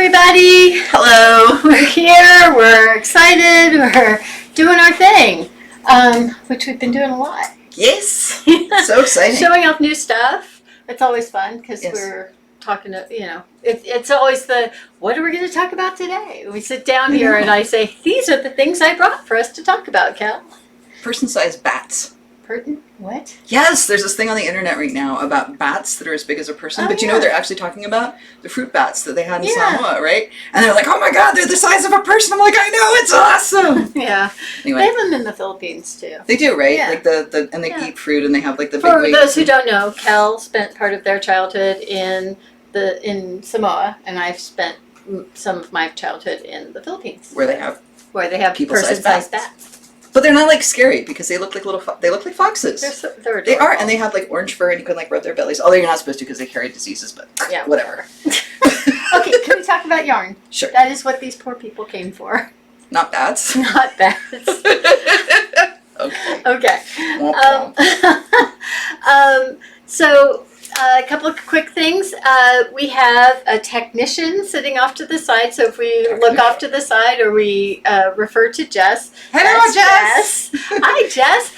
everybody. Hello. We're here. We're excited. We're doing our thing, which we've been doing a lot. Yes. So exciting. Showing off new stuff. It's always fun because we're talking to, it's always what are we going to talk about today? We sit down here and I say, these are the things I brought for us to talk about, Cal. Person-sized bats. What? Yes, there's this thing on the internet right now about bats that are as big as a person, but you know what they're actually talking about? The fruit bats that they had in Samoa, right? And they're like, oh my god, they're the size of a person. I'm like, I know, it's awesome. Yeah. Anyway. They have them in the Philippines too. They do, right? Yeah. Like and they eat fruit and they have like the big For those who don't know, Cal spent part of their childhood in Samoa, and I've spent some of my childhood in the Philippines. Where they have person-sized bats. But they're not like scary because they look like they look like foxes. They're they are, and they have like orange fur, and you can like rub their bellies. Although you're not supposed to because they carry diseases, but yeah, whatever. Okay, can we talk about yarn? Sure. That is what these poor people came for. Not bats. Not bats. Okay. Okay. So a couple of quick things. We have a technician sitting off to the side. So if we look off to the side or we refer to Jess. Hello, Jess. Hi, Jess.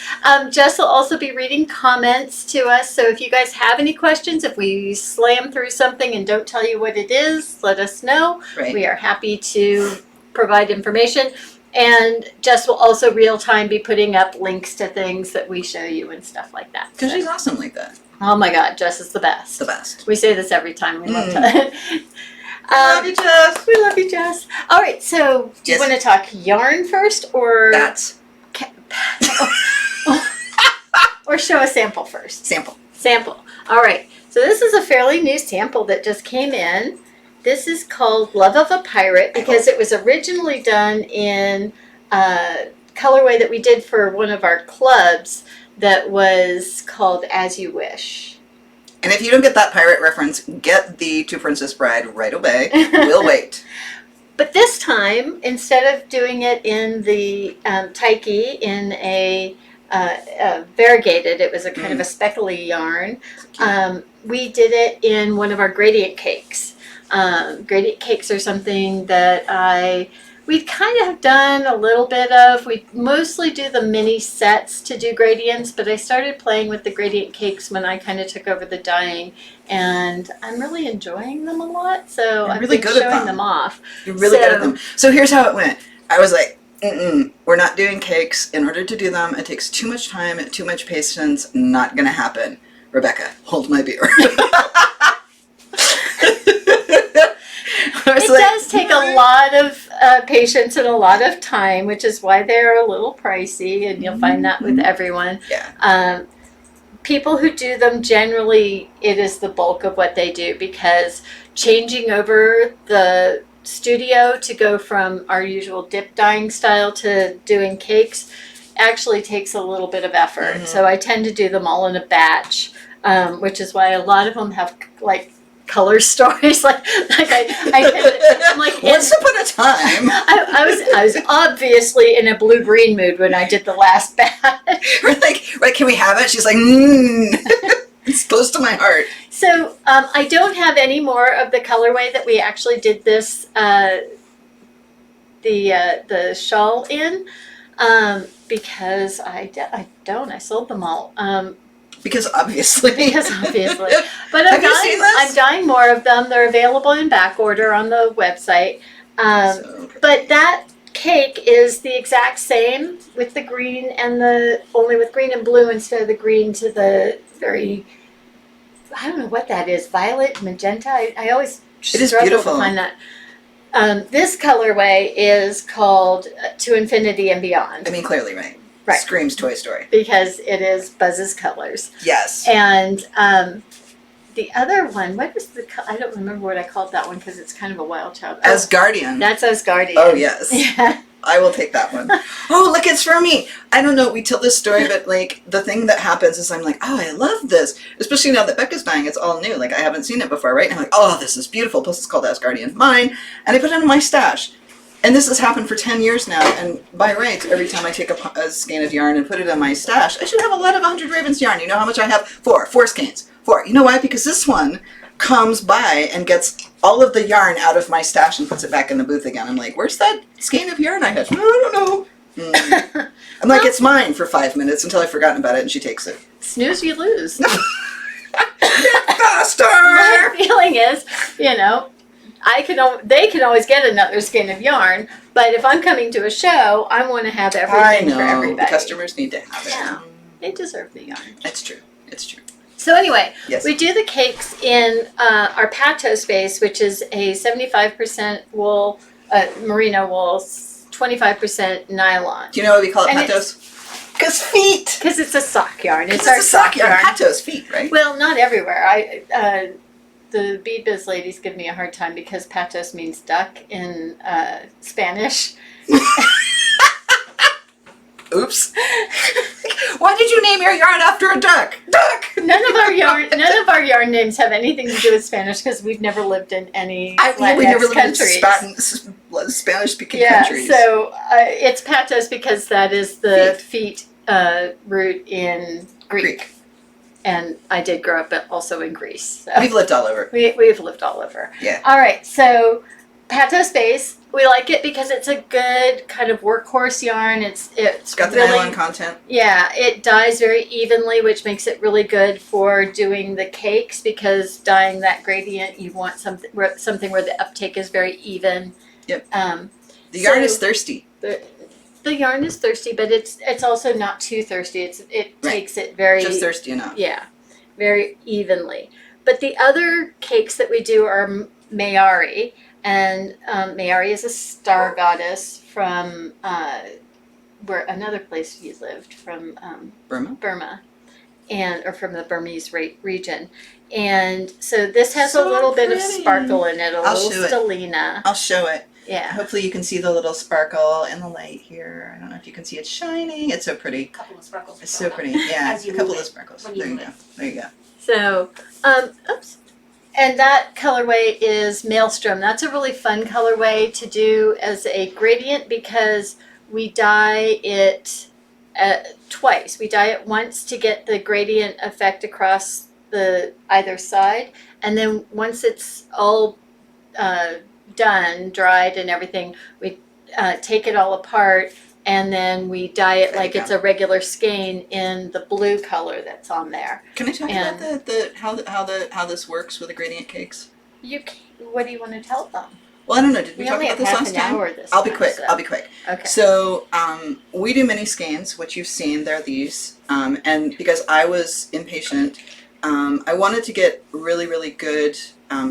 Jess will also be reading comments to us. So if you guys have any questions, if we slam through something and don't tell you what it is, let us know. Right. We are happy to provide information. And Jess will also real time be putting up links to things that we show you and stuff like that. Because she's awesome like that. Oh my God, Jess is the best. The best. We say this every time. We love love you, Jess. We love you, Jess. All right, so do you want to talk yarn first or bats? Or show a sample first? Sample. All right, so this is a fairly new sample that just came in. This is called Love of a Pirate because it was originally done in a colorway that we did for one of our clubs that was called As You Wish. And if you don't get that pirate reference, get the To Princess Bride right away. We'll wait. But this time, instead of doing it in the taiki in a variegated, it was a kind of a speckly yarn, we did it in one of our gradient cakes. Gradient cakes are something that we kind of have done a little bit of. We mostly do the mini sets to do gradients, but I started playing with the gradient cakes when I kind of took over the dyeing, and I'm really enjoying them a lot, so I'm really good at showing them off. You're really good at them. So here's how it went. I was like, we're not doing cakes. In order to do them, it takes too much time, too much patience, not gonna happen. Rebecca, hold my beer. It does take a lot of patience and a lot of time, which is why they're a little pricey, and you'll find that with everyone. Yeah. People who do them, generally, it is the bulk of what they do, because changing over the studio to go from our usual dip dyeing style to doing cakes actually takes a little bit of effort. So I tend to do them all in a batch, which is why a lot of them have like color stories, like I'm like once upon a time. I was obviously in a blue-green mood when I did the last batch. We're like, right? Can we have it? She's like, it's close to my heart. So I don't have any more of the colorway that we actually did this the shawl in because I sold them all. Because obviously. But I'm dyeing more of them. They're available in back order on the website. But that cake is the exact same with the green and only with green and blue instead of the green to the very, I don't know what that is, violet, magenta. I always struggle to find that. This colorway is called To Infinity and Beyond. I mean, clearly, right? Right. Screams Toy Story. Because it is Buzz's colors. Yes. And the other one, what was I don't remember what I called that one because it's kind of a wild child. Asgardian. That's Asgardian. Oh, yes. Yeah. I will take that one. Oh, look, it's for me. I don't know, we tell this story, but like the thing that happens is I'm like, oh, I love this. Especially now that Becca's dying, it's all new. Like I haven't seen it before, right? And I'm like, oh, this is beautiful. Plus it's called Asgardian. Mine. And I put it in my stash. And this has happened for 10 years now, and by rights, every time I take a skein of yarn and put it in my stash, I should have a lot of 100 Ravens yarn. You know how much I have? Four skeins. 4. You know why? Because this one comes by and gets all of the yarn out of my stash and puts it back in the booth again. I'm like, where's that skein of yarn I had? I don't know. I'm like, it's mine for 5 minutes until I've forgotten about it, and she takes it. Snooze, you lose. Faster! My feeling is, you know, they can always get another skein of yarn, but if I'm coming to a show, I want to have everything for everybody. The customers need to have it. Yeah, they deserve the yarn. It's true. It's true. So anyway, Yes. we do the cakes in our Pato space, which is a 75% wool, merino wool, 25% nylon. Do you know why we call it And patos? Because feet. Because it's a sock yarn. It's It's our a sock yarn. Patos, feet, right? Well, not everywhere. The bead biz ladies give me a hard time because patos means duck in Spanish. Oops. Why did you name your yarn after a duck? Duck. None of our yarn names have anything to do with Spanish because we've never lived in any we never lived countries. in Spanish-speaking Yeah, countries. so it's patos because that is the feet root in Greek. And I did grow up also in Greece. So We've lived all over. we've lived all over. Yeah. All right, so Pato Space, we like it because it's a good kind of workhorse yarn. It's Got the really, nylon content. Yeah, it dyes very evenly, which makes it really good for doing the cakes because dyeing that gradient, you want something where the uptake is very even. Yep. The yarn is thirsty. The yarn is thirsty, but it's also not too thirsty. It takes it very Just thirsty enough. Yeah, very evenly. But the other cakes that we do are Mayari, and Mayari is a star goddess from where another place you lived, from Burma, or from the Burmese region. And so this has a little bit of sparkle in it, a little stellina. I'll show it. Yeah. Hopefully you can see the little sparkle in the light here. I don't know if you can see it shining. It's so pretty. A couple of sparkles. It's so pretty. Yeah, a couple of sparkles. There you go. There you go. So, oops. And that colorway is Maelstrom. That's a really fun colorway to do as a gradient because we dye it twice. We dye it once to get the gradient effect across the either side, and then once it's all done, dried and everything, we take it all apart and then we dye it like it's a regular skein in the blue color that's on there. Can I talk about how this works with the gradient cakes? What do you want to tell them? Well, I don't know. Did we talk only about have this half last an time? hour this I'll be time, quick. so- I'll be quick. Okay. So we do mini skeins, which you've seen. They're these, and because I was impatient, I wanted to get really, really good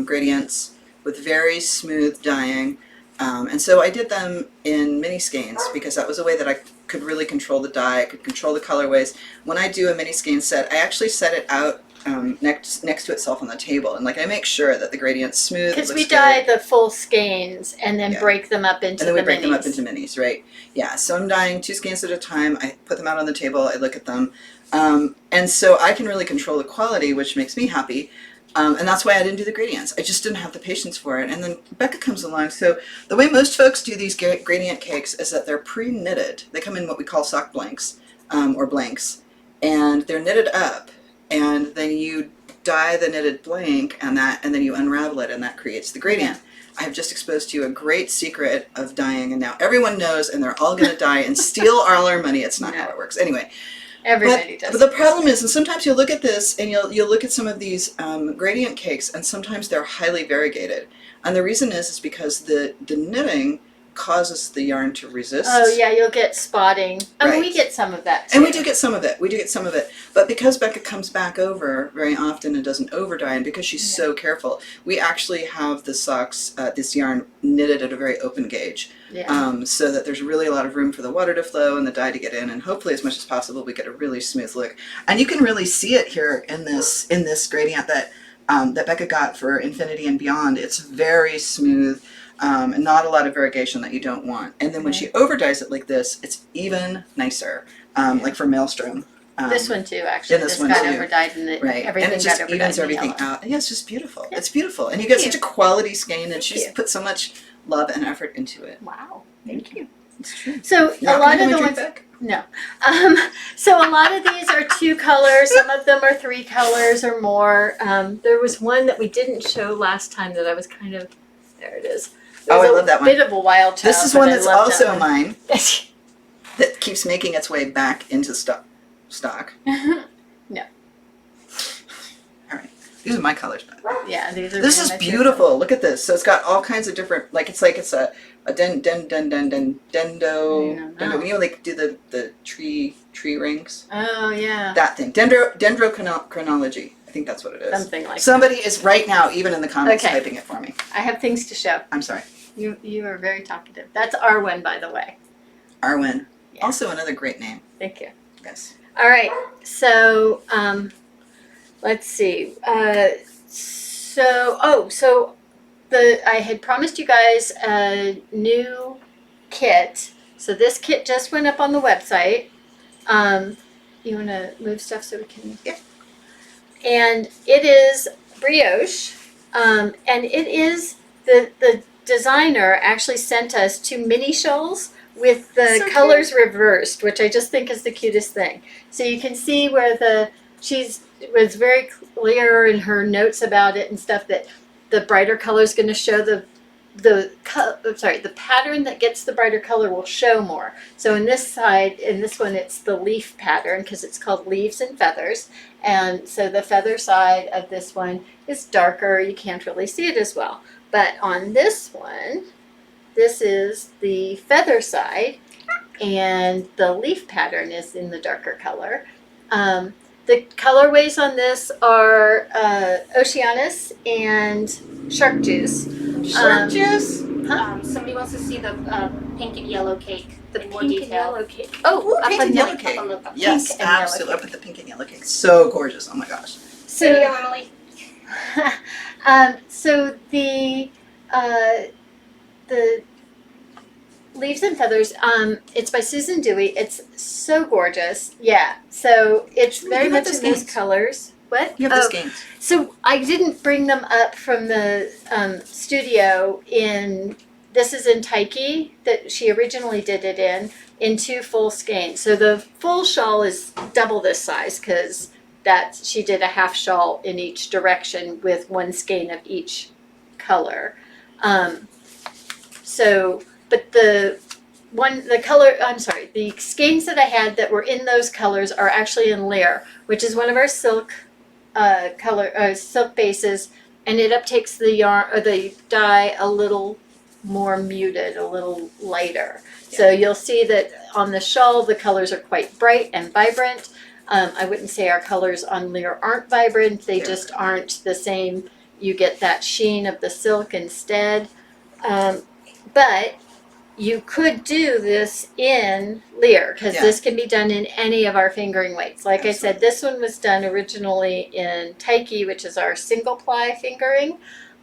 gradients with very smooth dyeing, and so I did them in mini skeins because that was a way that I could really control the dye. I could control the colorways. When I do a mini skein set, I actually set it out next to itself on the table, and like I make sure that the gradient's smooth. Because we dye the full skeins and then break them up into and then we the break minis. them up into minis, right? Yeah, so I'm dyeing 2 skeins at a time. I put them out on the table, I look at them, and so I can really control the quality, which makes me happy. And that's why I didn't do the gradients. I just didn't have the patience for it. And then Becca comes along. So the way most folks do these gradient cakes is that they're pre-knitted. They come in what we call sock blanks, or blanks, and they're knitted up. And then you dye the knitted blank, and then you unravel it, and that creates the gradient. I have just exposed to you a great secret of dyeing, and now everyone knows, and they're all going to dye and steal all our money. It's not how it works. Anyway. Everybody does. But the problem is, and sometimes you'll look at this, and you'll look at some of these gradient cakes, and sometimes they're highly variegated. And the reason is because the knitting causes the yarn to resist. Oh yeah, you'll get spotting. I mean, Right. we get some of that too. And we do get some of it. But because Becca comes back over very often and doesn't over dye, and because she's so careful, we actually have the socks, this yarn knitted at a very open gauge. Yeah. So that there's really a lot of room for the water to flow and the dye to get in, and hopefully as much as possible we get a really smooth look. And you can really see it here in this gradient that Becca got for Infinity and Beyond. It's very smooth. And not a lot of variegation that you don't want. And then when she over dyes it like this, it's even nicer, like for Maelstrom. This one too, actually. this This one got too. overdyed and everything And it just got overdyed evens in everything yellow. out. Yeah, it's just beautiful. It's beautiful. And you get such a quality skein, and she's put so much love and effort into it. Wow, thank you. It's true. So a lot of the ones, no. So a lot of these are 2 colors. Some of them are 3 colors or more. There was one that we didn't show last time that I was kind of, there it is. Oh, I love that one. Bit of a wild child. This is one that's also one. mine. That keeps making its way back into stock. No. All right. These are my colors. Yeah, these are. This is beautiful. Look at this. So it's got all kinds of different, like it's a dendo. You know, like do the tree rings. Oh yeah. That thing. Dendrochronology. I think that's what it is. Something like. Somebody is right now, even in the comments, Okay. typing it for me. I have things to show. I'm sorry. You are very talkative. That's Arwen, by the way. Arwen. Yeah. Also another great name. Thank you. Yes. All right. So let's see. I had promised you guys a new kit. So this kit just went up on the website. You want to move stuff so we can? Yeah. And it is Brioche, and it is the designer actually sent us 2 mini shawls with the So colors reversed, which I just think is the cutest thing. So you can see where she's was very clear in her notes about it and stuff that the brighter color is going to show the pattern that gets the brighter color will show more. So in this one, it's the leaf pattern because it's called Leaves and Feathers. And so the feather side of this one is darker. You can't really see it as well. But on this one, this is the feather side and the leaf pattern is in the darker color. The colorways on this are Oceanus and Shark Juice. Shark juice? Somebody wants to see the pink and yellow cake. The in more pink and detail. yellow cake. Oh, Pink and yellow cake. Yes, Pink and yellow absolutely. cake. Up with the pink and yellow cake. So gorgeous. Oh my gosh. So, So, Emily. so the Leaves and Feathers, it's by Susan Dewey. It's so gorgeous. Yeah. So it's Ooh, very you have much the in those skeins. colors. What? You have the skeins. So I didn't bring them up from the studio this is in Taiki that she originally did it in 2 full skeins. So the full shawl is double this size because she did a half shawl in each direction with 1 skein of each color. But the skeins that I had that were in those colors are actually in Lear, which is one of our silk silk bases, and it uptakes the yarn or the dye a little more muted, a little lighter. Yeah. So you'll see that on the shawl the colors are quite bright and vibrant. I wouldn't say our colors on Lear aren't vibrant, they just aren't the same. You get that sheen of the silk instead. But you could do this in Lear because this can be done in any of our fingering weights. Like I said, this one was done originally in Taiki, which is our single ply fingering.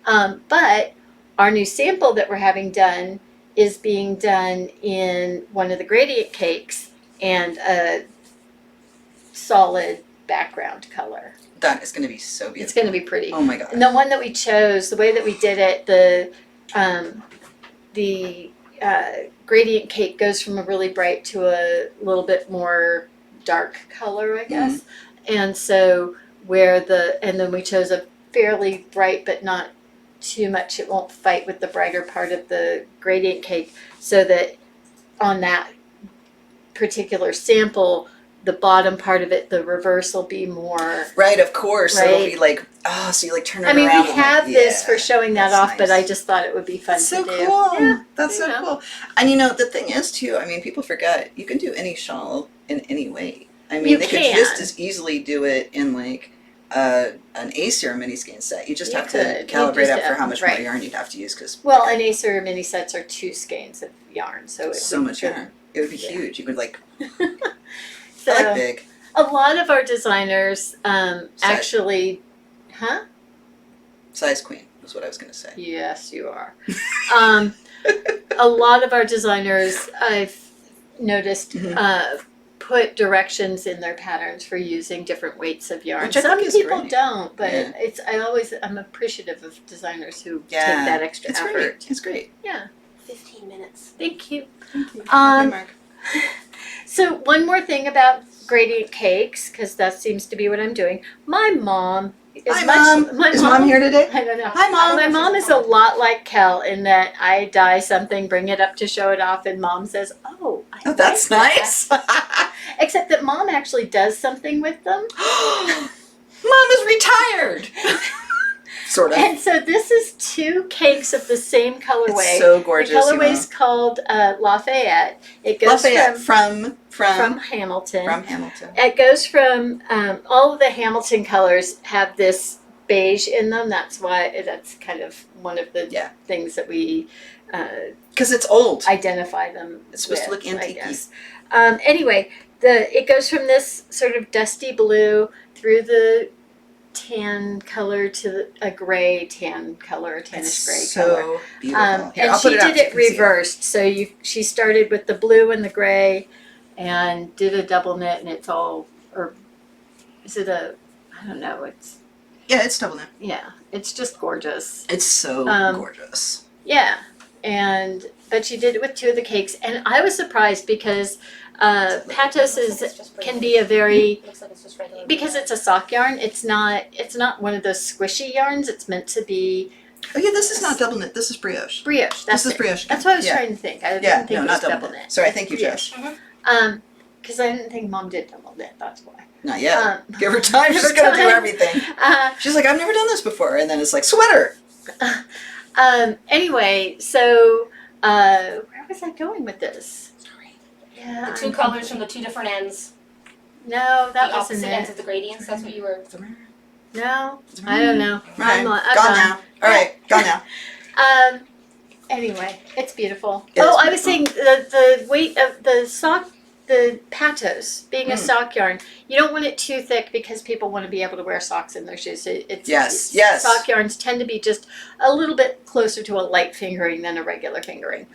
But our new sample that we're having done is being done in one of the gradient cakes and a solid background color. That is going to be so beautiful. It's going to be pretty. Oh my god. And the one that we chose, the way that we did it, the gradient cake goes from a really bright to a little bit more dark color, I guess. Mm-hmm. And so and then we chose a fairly bright but not too much. It won't fight with the brighter part of the gradient cake, so that on that particular sample, the bottom part of it, the reverse will be more. Right, of course. Right? It'll be like, so you like turn it around. I mean, we have like, this for showing that off, nice. but I just thought it would be fun That's to so do. cool. Yeah, that's so cool. And the thing is too, I mean, people forget, you can do any shawl in any way. I mean, they could just as easily do it in like an Acer mini skein set. You just have to calibrate up for how much more yarn you'd have to use. An Acer mini sets are 2 skeins of yarn, so it's so much yarn. It would be huge. You would like. So, I like big. A lot of our designers actually, Size queen is what I was going to say. Yes, you are. A lot of our designers, I've noticed, put directions in their patterns for using different weights of yarn. Which I Some think is people great. don't, but I'm appreciative of designers who take that extra effort. It's great. Yeah. 15 minutes. Thank you. Thank you. Um, Okay, Mark. So one more thing about gradient cakes, because that seems to be what I'm doing. My mom is Hi, much. Mom. My Is Mom here today? I don't know. Hi, Mom. My mom is a lot like Kel in that I dye something, bring it up to show it off, and Mom says, "Oh, I Oh, that's like nice. that." Except that Mom actually does something with them. Mom is retired. Sort of. And so this is 2 cakes of the same colorway. It's so gorgeous. The colorway's called Lafayette. It goes Lafayette from from Hamilton. From Hamilton. It goes from all of the Hamilton colors have this beige in them. That's why that's kind of one of the things that we Because it's old. identify them. It's supposed to with, look I antique-y. guess. Anyway, it goes from this sort of dusty blue through the tan color to a gray tan color, tannish gray so color. beautiful. Here, And I'll she put it out did so you it can see reversed. So she started with the blue and the gray, and did a double knit, and it's all, or is it I don't know. Yeah, it's double knit. Yeah, it's just gorgeous. It's so Um, gorgeous. Yeah, but she did it with 2 of the cakes, and I was surprised because patos can be a very, Looks like it's just regular. because it's a sock yarn. It's not one of those squishy yarns. It's meant to be Oh yeah, this is not double knit. This is brioche. brioche. That's This is it. brioche. That's what I was yeah. trying to think. I didn't Yeah, think no, it was not double double knit. knit. Sorry, thank you, Brioche. Josh. Because I didn't think Mom did double knit. That's why. Not yet. Um, Give her time. give She's her gonna do time. everything. Uh, She's like, I've never done this before, and then it's like sweater. Anyway, so where was I going with this? Sorry. Yeah. The 2 colors from the 2 different ends. No, that the wasn't opposite ends it. of the gradients. That's what you were. No, I don't know. Right. I'm Gone done. now. All right, gone now. Anyway, it's beautiful. It is I was saying beautiful. the weight of the sock, the patos being a sock yarn, you don't want it too thick because people want to be able to wear socks in their shoes. Yes. Sock yarns tend to be just a little bit closer to a light fingering than a regular fingering.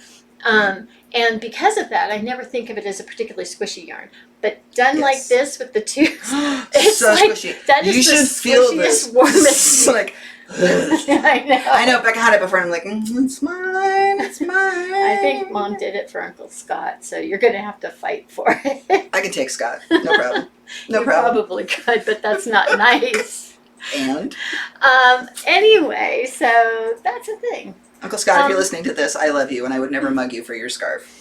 And because of that, I never think of it as a particularly squishy yarn. But done like Yes. this with the 2, It's so like, squishy. that is You the should feel squishiest, this. warmest. It's like. I know. I know. Becca had it before, and I'm like, it's mine. It's mine. I think Mom did it for Uncle Scott, so you're going to have to fight for it. I can take Scott. No problem. No You problem. probably could, but that's not nice. And Anyway, so that's a thing. Uncle Scott, if you're listening to this, I love you, and I would never mug you for your scarf.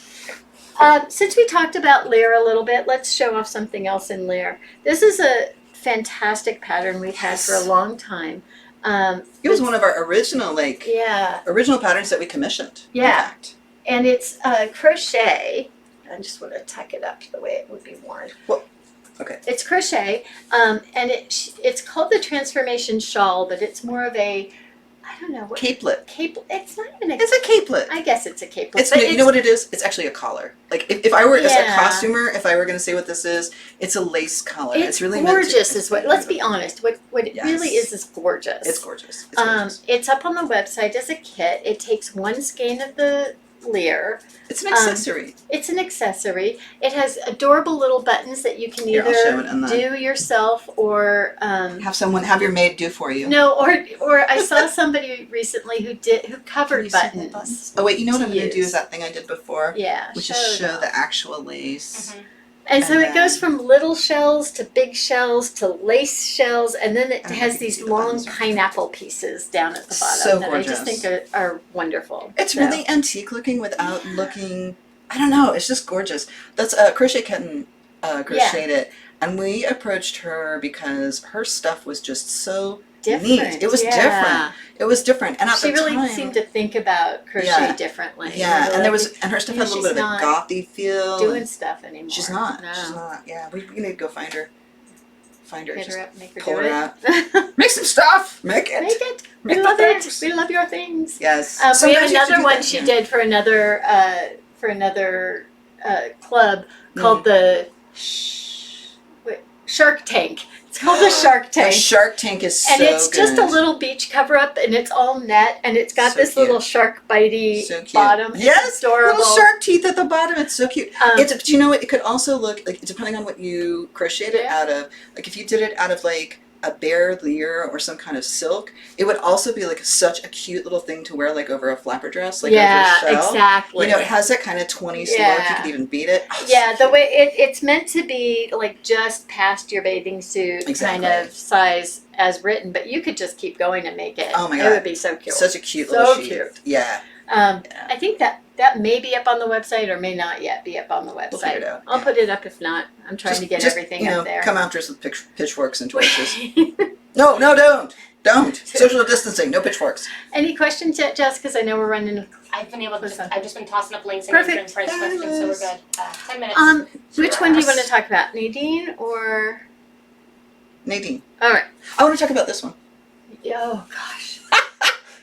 Since we talked about Lear a little bit, let's show off something else in Lear. This is a fantastic pattern we've had for a long time. It was one of our original, Yeah, original patterns that we commissioned. in Yeah. fact. and it's crochet. I just want to tuck it up the way it would be worn. Well, okay. It's crochet, and it's called the Transformation Shawl, but it's more of a, I don't know what Capelet. cape. It's not even a. It's a capelet. I guess it's a capelet. It's, but you know what it is? It's actually a collar. Like if I were as a Yeah. costumer, if I were going to say what this is, it's a lace collar. It's really gorgeous. meant to, Is what. Let's be honest. What it Yes. really is gorgeous. It's gorgeous. It's gorgeous. It's up on the website as a kit. It takes 1 skein of the Lear. It's an accessory. It's an accessory. It has adorable little buttons that you can Here, I'll show it either on the- do yourself or have your maid do for you. no, or I saw somebody recently who covered Can you see that button? buttons. Oh wait, you know what to I'm going to do use. is that thing I did before, Yeah, which is show the actual lace. And so and it goes then- from little shells to big shells to lace shells, and then it I don't has think you these can see the long buttons. pineapple pieces down at the bottom So that I just gorgeous. think are wonderful. It's So, really antique looking without looking. I don't know. It's just gorgeous. That's Crochet Kitten crocheted it, and we approached her because her stuff was just so different. neat. It was different. It was different, and at She the really time, seemed to think about crochet Yeah. differently. yeah. Really, And there I was, think and her stuff you know, had a little bit of a she's gothy feel. doing and stuff anymore. she's not. No. She's not. Yeah, we need to go find her. Find her. Get Just her up, make her pull do her it. out. Make some stuff. Make it. Make it. Make We the love it. things. We love your things. Yes. We have Sometimes you have to another do one that, she yeah. did for another club called the Shark Tank. It's called the Shark The Tank. Shark Tank is so And it's just a good. little beach cover up, and it's all net, and it's got So this cute. little shark bitey So cute. bottom. Yes, It's adorable. little shark teeth at the bottom. It's so cute. Um, It's, you know what? It could also look like, depending on what you crocheted it Yeah. out of. Like if you did it out of like a bare leer or some kind of silk, it would also be like such a cute little thing to wear like over a flapper dress, like over a shell. Exactly. You know, it has that kind of 20s look. You could even beat it. Oh, Yeah, so the way it's meant to be like just past your bathing suit kind of size as written, but you could just keep going and make it. Oh my God. It would be so cute. Such a cute little sheet. Cute. Yeah. I think that may be up on the website or may not yet be up on the website. We'll figure it out. I'll put it up if not. I'm trying to get everything up there. Come after us with pitchforks and torches. No, don't. Social distancing, no pitchforks. Any questions yet, Jess? Because I know we're running. I've just been tossing up links and Perfect. answering price questions, so we're good. 10 minutes. Which one do you want to talk about, Nadine or Nadine? All right. I want to talk about this one. Oh gosh.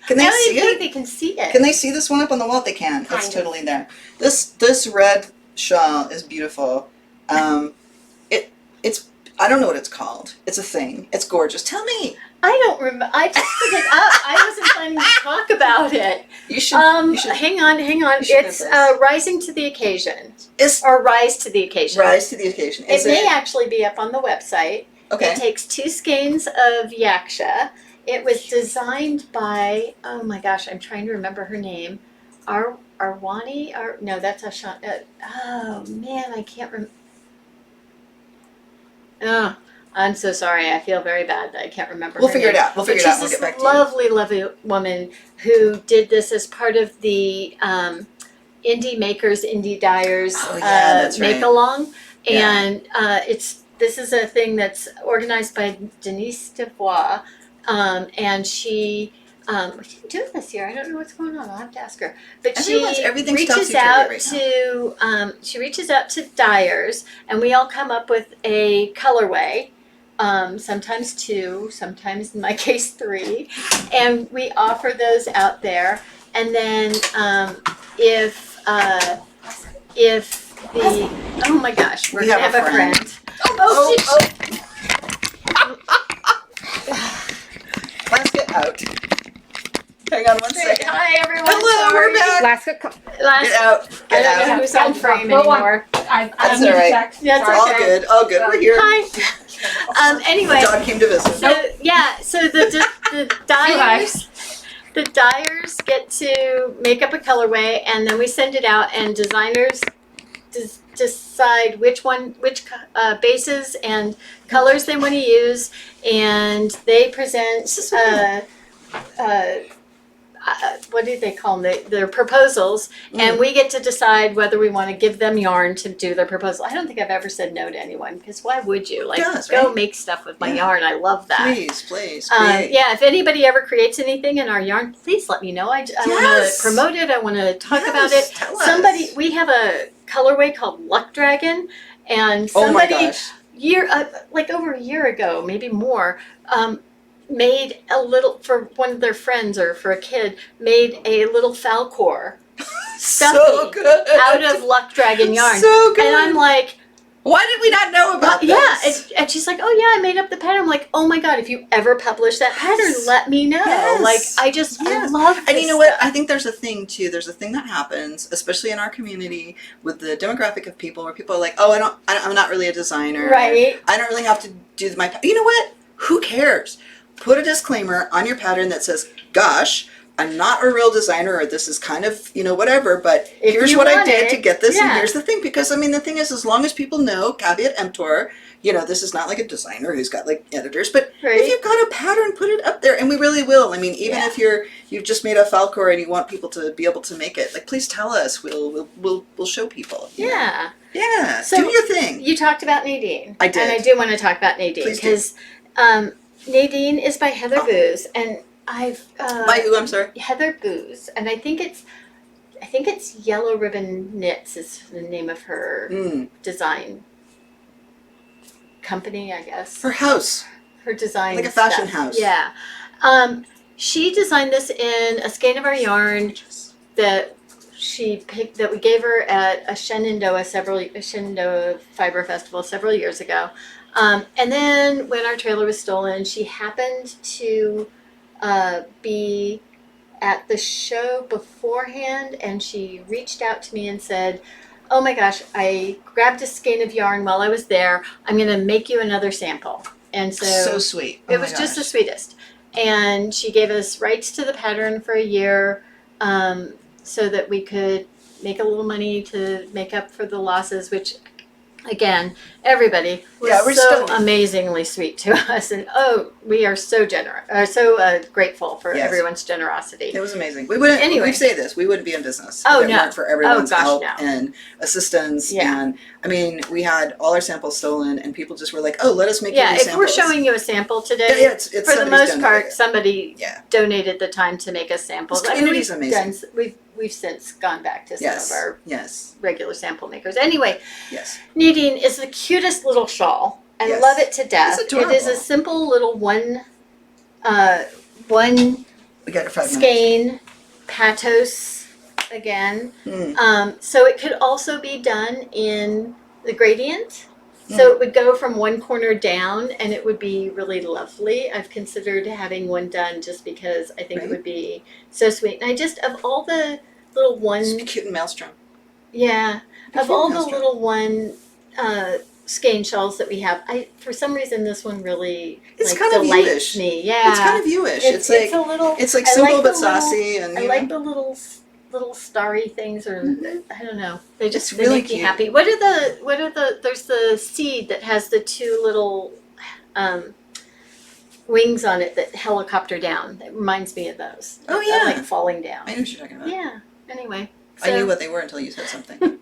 Can they I don't see even think it? they can see it. Can they see this one up on the wall? They can. It's Kind of. totally there. This red shawl is beautiful. It's I don't know what it's called. It's a thing. It's gorgeous. Tell me. I don't remember. I just put it up. I wasn't planning to talk about it. You should. Hang on. you should It's have rising to the occasion, It's or rise to the occasion. rise to the occasion. It may actually be up on the website. Okay. It takes 2 skeins of yaksha. It was designed by, oh my gosh, I'm trying to remember her name. Arwani? No, that's Ashan. Oh man, I can't remember. Oh, I'm so sorry. I feel very bad that I can't remember. We'll her figure name. it out. We'll figure it out. We'll She's get back this to you. lovely, lovely woman who did this as part of the Indie Makers, Indie Dyers Oh, yeah, that's right. make along, Yeah. and this is a thing that's organized by Denise Devois, and she didn't do it this year. I don't know what's going on. I'll have to ask her. But Everything's reaches topsy-turvy out right now. to she reaches out to dyers, and we all come up with a colorway. Sometimes 2, sometimes in my case 3, and we offer those out there. And then if the oh my gosh, we're We gonna have have a a friend. friend. Basket out. Hang on one second. Hi everyone. Hello, Sorry. we're back. Last Get out. I Get don't know out. who's on frame Go on. anymore. That's all right. That's All okay. good. All good. We're here. Hi. Anyway, The dog came to visit. so the dyers get to make up a colorway, and then we send it out, and designers decide which bases and colors they want to use, and they present what do they call them? Their proposals, and we get to decide whether we want to give them yarn to do their proposal. I don't think I've ever said no to anyone, because why would you? Like, Yes, go right? make stuff with my Yeah. yarn. I love that. Please. Create. Yeah, if anybody ever creates anything in our yarn, please let me know. I want Yes. to promote it. I want to talk about Yes, it. tell us. Somebody, we have a colorway called Luck Dragon, and Oh my somebody gosh. like over a year ago, maybe more, made a little, for one of their friends or for a kid, made a little Falcor So stuffy good. out of Luck Dragon yarn. So good. And I'm like, why did we not know about this? and she's like, oh yeah, I made up the pattern. I'm like, oh my god, if you ever publish that pattern, let me know. Yes. Like, I Yes. love And this you know what? stuff. I think there's a thing too. There's a thing that happens, especially in our community, with the demographic of people, where people are like, "Oh, I'm not really a designer. Right. I don't really have to do my." You know what? Who cares? Put a disclaimer on your pattern that says, "Gosh, I'm not a real designer, or this is kind of, whatever, but If here's you what I want did it, to get this, and yeah. here's the thing." Because I mean, the thing is, as long as people know, caveat emptor, this is not like a designer who's got like editors, but Right. if you've got a pattern, put it up there, and we really will. I mean, even Yeah. if you've just made a Falcor and you want people to be able to make it, like, please tell us. We'll show people. Yeah. Yeah. So- do your thing. You talked about Nadine. I did. And I do want to talk about Nadine, Please do. because Nadine is by Heather Booz, and I've By who? I'm sorry. Heather Booz, and I think it's Yellow Ribbon Knits is the name of her design company, I guess. Her house. Her design, Like a fashion stuff. house. Yeah. She designed this in a skein of our yarn that she picked, that we gave her at a Shenandoah Fiber Festival several years ago. And then when our trailer was stolen, she happened to be at the show beforehand, and she reached out to me and said, oh my gosh, I grabbed a skein of yarn while I was there. I'm going to make you another sample. And So sweet. Oh it my was just the gosh. sweetest. And she gave us rights to the pattern for a year, so that we could make a little money to make up for the losses, which, again, everybody was Yeah, we're so still- amazingly sweet to us. And we are so grateful for Yes. everyone's generosity. It was amazing. We wouldn't. Anyway. We say this. We wouldn't be in business Oh, if it no. weren't for everyone's Oh, gosh, help no. and assistance. Yeah. And I mean, we had all our samples stolen, and people just were like, "Oh, let us make you Yeah, these if we're samples." showing you a sample today, yeah, it's for the somebody's most donated part, it. somebody Yeah. donated the time to make us samples. This community's we've amazing. we've since gone back to some Yes. of our Yes. regular sample makers. Anyway, Yes. Nadine is the cutest little shawl. I Yes. love it to death. It's It is a adorable. simple little one We got it 5 minutes. skein patos again. So it could also be done in the gradient. So it would go from one corner down, and it would be really lovely. I've considered having one done just because I think it Right. would be so sweet. And I just, of all the little It's one, cute and maelstrom. yeah, Be of cute all and the maelstrom. little one skein shawls that we have, for some reason this one really It's kind of delights you-ish. me. Yeah, It's kind of you-ish. It's it's like a little. it's like I simple like but the little- saucy, and I you like know. the little starry things, or I don't know. They just It's they really make me cute. happy. What are the? There's the seed that has the two little wings on it that helicopter down. It reminds me of those. Oh, They're, yeah. like falling down. I know what you're talking about. Yeah. Anyway, I knew so, what they were until you said something.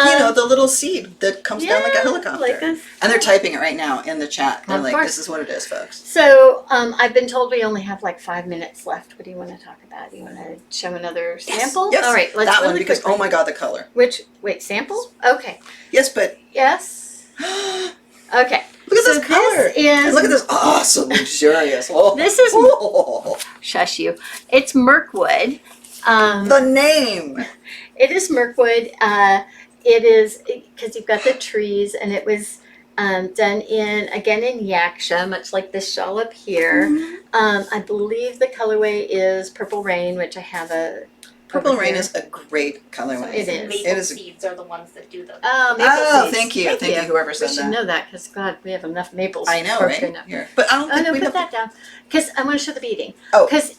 You know, the little seed that comes down like a helicopter. Like this. And they're typing it right now in the chat. They're Of like, course. "This is what it is, folks." So I've been told we only have like 5 minutes left. What do you want to talk about? Do you want to show another sample? Yes. All right, let's that really one because quickly. oh my god, the color. Wait, sample? Okay. Yes, but Yes. look Okay. at this color. This is, And look at this awesome, luxurious. Oh. This is- oh. Shush you. It's Mirkwood. The name. It is Mirkwood. It is because you've got the trees, and it was done in Yaksha, much like this shawl up here. I believe the colorway is Purple Rain, which I have a Purple over Rain here. is a great colorway. It is. Maple It is- seeds are the ones that do those. Oh, maple Oh, seeds. thank you, whoever We said should that. know that because God, we have enough maples. I know, broken right? up. Here, but I don't Oh think no, we put have. that down because I want to show the beading. Oh. Because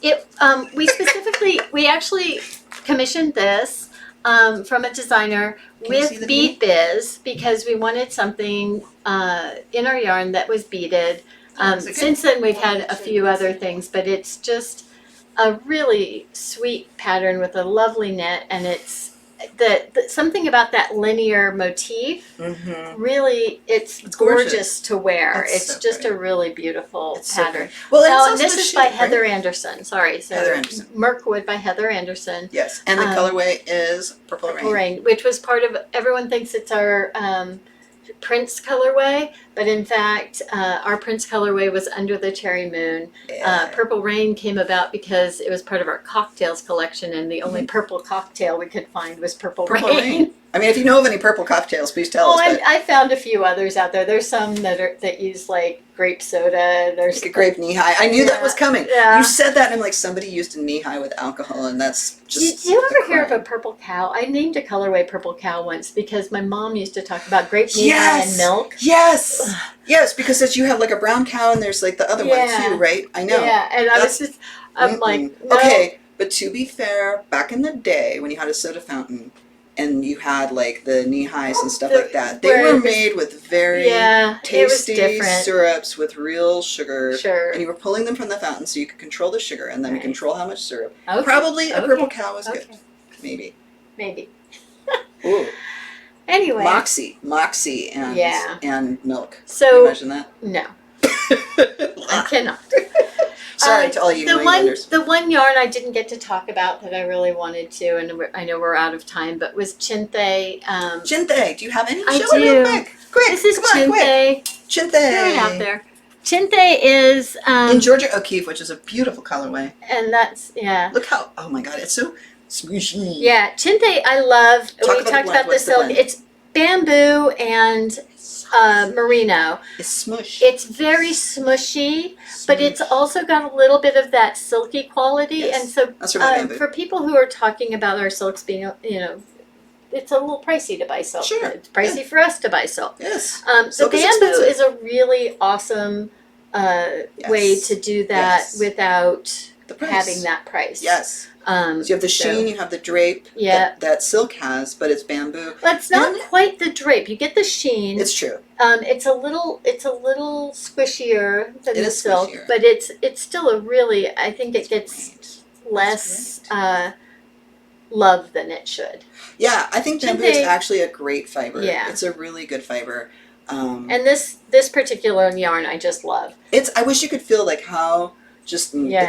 we specifically, we actually commissioned this from a designer Can you see with the Bead Biz because we wanted something in our yarn that was beaded. Is it good? Since then, we've had a few other things, but it's just a really sweet pattern with a lovely knit, and it's something about that linear motif. Mm-hmm. Really, it's gorgeous. gorgeous to wear. It's It's so just pretty. a really beautiful It's so pattern. pretty. Well, and Oh, it's and also this the is shape, by right? Heather Anderson. Sorry, so Heather Anderson. Mirkwood by Heather Anderson. Yes, and the colorway is Purple Rain. Purple Rain, which was part of. Everyone thinks it's our Prince colorway, but in fact, our Prince colorway was Under the Cherry Moon. Yeah. Purple Rain came about because it was part of our cocktails collection, and the only purple cocktail we could find was Purple, Purple Rain. Rain. I mean, if you know of any purple cocktails, please tell Oh, us. But I found a few others out there. There's some that use like grape soda. There's like a grape knee high. I knew that was coming. Yeah. You said that, and I'm like, somebody used a knee high with alcohol, and that's just. Did you ever a hear of a crime. purple cow? I named a colorway Purple Cow once because my mom used to talk about grape knee Yes! and milk. Yes, yes, because you have like a brown cow, and there's like the other one Yeah. too, right? I know. Yeah, and I was That's- just, I'm like, no. Okay, but to be fair, back in the day when you had a soda fountain and you had like the knee highs and stuff like that, they where it were was- made with very Yeah, it was tasty different. syrups with real sugar. Sure. And you were pulling them from the fountain so you could control the sugar and then Right. control how much syrup. Okay. Probably a Okay. purple cow was Okay. good. Maybe. Maybe. Ooh. Anyway, Moxie and Yeah. and milk. Can you so imagine that? no, I cannot. Sorry to all you New Englanders. The one yarn I didn't get to talk about that I really wanted to, and I know we're out of time, but was Chinthe. Chinthe, do you have any? I Show it real do. quick. Quick, This is come on, quick. Chinthe. Chinthe. Throw it out there. Chinthe is, In Georgia O'Keeffe, which is a beautiful colorway. and that's, yeah. Look how, oh my god, it's so smooshy. Yeah, Chinthe I love. Talk We about the talked blend. about the What's the silk. blend? It's bamboo and merino. It's smush. It's very smushy, but it's also got a little bit of that silky quality. Yes. And so That's from my bamboo. for people who are talking about our silks being, it's a little pricey to buy silk. Sure, It's pricey for us to buy silk. Yes. The Silk is bamboo expensive. is a really awesome way Yes. to do that Yes. without The price. having that price. Yes. So you have the sheen, you have the drape Yeah. that silk has, but it's bamboo. Well, it's not And- quite the drape. You get the sheen. It's true. It's a little squishier than It the is silk, squishier. but it's still a really. I think it gets Great. less That's love than it should. Yeah, I think Should bamboo is they- actually a great fiber. Yeah. It's a really good fiber. And this particular yarn I just love. I wish you could feel like how just Yeah.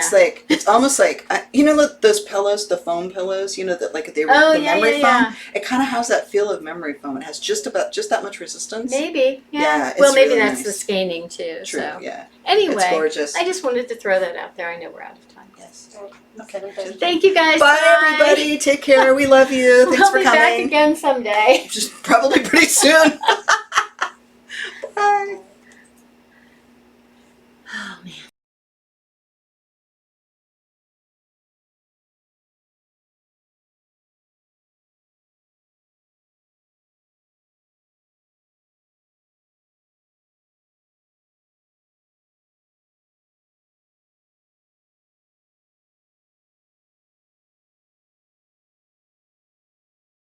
it's almost like you know those pillows, the foam pillows, you know that like they were Oh, the yeah, memory yeah, foam. It kind of has that feel of memory foam. It has just that much resistance. Maybe. Yeah. Yeah, it's well, maybe really that's nice. the scanning too. True. So Yeah. It's anyway, gorgeous. I just wanted to throw that out there. I know we're out of time. Yes. Okay. Thank you guys. Bye, everybody. Take care. We love you. Thanks We'll for be coming. back again someday. Just probably pretty soon. Bye.